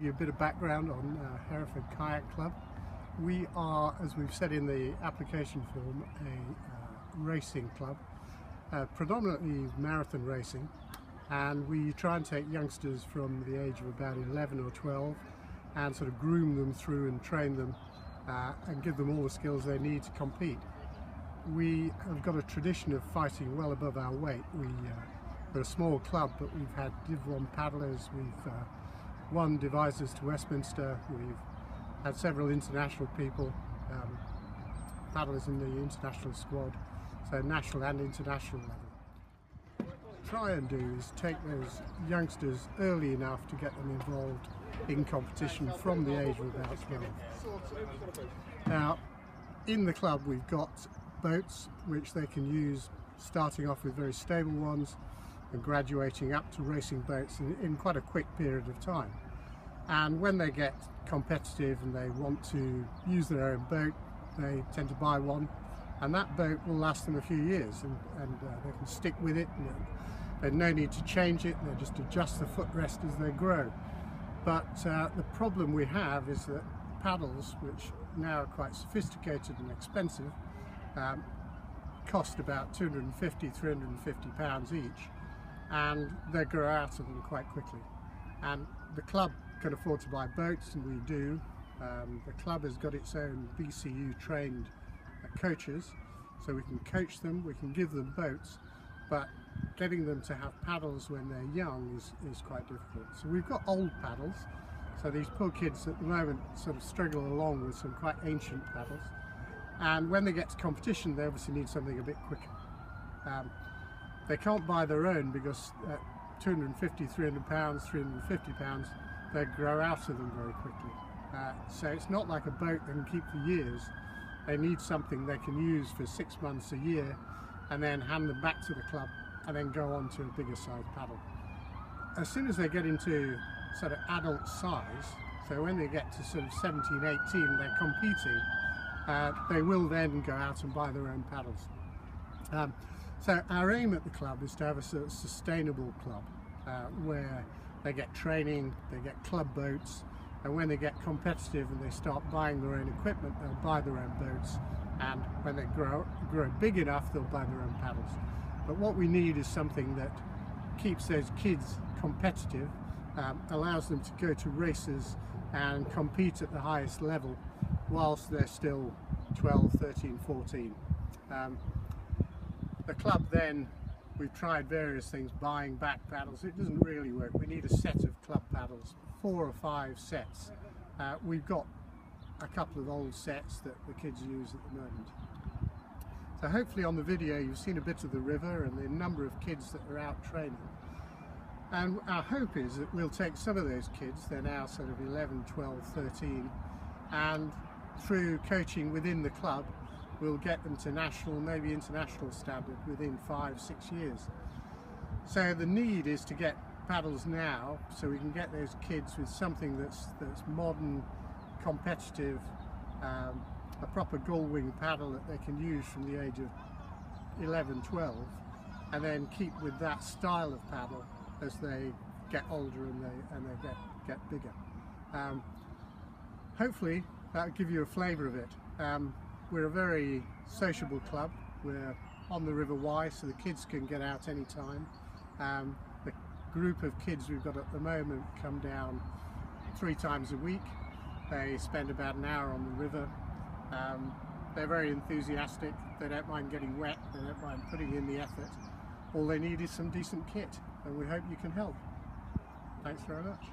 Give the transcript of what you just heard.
Give you a bit of background on Hereford Kayak Club. We are, as we've said in the application form, a racing club, predominantly marathon racing, and we try and take youngsters from the age of about 11 or 12 and sort of groom them through and train them and give them all the skills they need to compete. We have got a tradition of fighting well above our weight. We're a small club, but we've had Div 1 paddlers, we've won devisers to Westminster, we've had several international people, paddlers in the international squad, so national and international level. What we try and do is take those youngsters early enough to get them involved in competition from the age of about 12. Now, in the club we've got boats which they can use, starting off with very stable ones and graduating up to racing boats in quite a quick period of time. And when they get competitive and they want to use their own boat, they tend to buy one, and that boat will last them a few years, and they can stick with it, and there's no need to change it, they just adjust the footrest as they grow. But the problem we have is that paddles, which now are quite sophisticated and expensive, cost about £250–350 each, and they grow out of them quite quickly. And the club can afford to buy boats, and we do. The club has got its own VCU trained coaches, so we can coach them, we can give them boats, but getting them to have paddles when they're young is quite difficult. So we've got old paddles, so these poor kids at the moment sort of struggle along with some quite ancient paddles, and when they get to competition they obviously need something a bit quicker. They can't buy their own because at £250–300, £350, they grow out of them very quickly. So it's not like a boat they can keep for years. They need something they can use for 6 months, a year, and then hand them back to the club and then go on to a bigger size paddle. As soon as they get into sort of adult size, so when they get to sort of 17, 18, they're competing, they will then go out and buy their own paddles. So our aim at the club is to have a sort of sustainable club where they get training, they get club boats, and when they get competitive and they start buying their own equipment, they'll buy their own boats, and when they grow big enough, they'll buy their own paddles. But what we need is something that keeps those kids competitive, allows them to go to races and compete at the highest level whilst they're still 12, 13, 14. The club then, we've tried various things, buying back paddles. It doesn't really work. We need a set of club paddles, 4 or 5 sets. We've got a couple of old sets that the kids use at the moment. So hopefully on the video you've seen a bit of the river and the number of kids that are out training. And our hope is that we'll take some of those kids, they're now sort of 11, 12, 13, and through coaching within the club, we'll get them to national, maybe international standard within 5–6 years. So the need is to get paddles now, so we can get those kids with something that's modern, competitive, a proper gull-wing paddle that they can use from the age of 11, 12, and then keep with that style of paddle as they get older and they get bigger. Hopefully that'll give you a flavour of it. We're a very sociable club. We're on the River Wye, so the kids can get out any time. The group of kids we've got at the moment come down 3 times a week. They spend about an hour on the river. They're very enthusiastic. They don't mind getting wet. They don't mind putting in the effort. All they need is some decent kit, and we hope you can help. Thanks very much.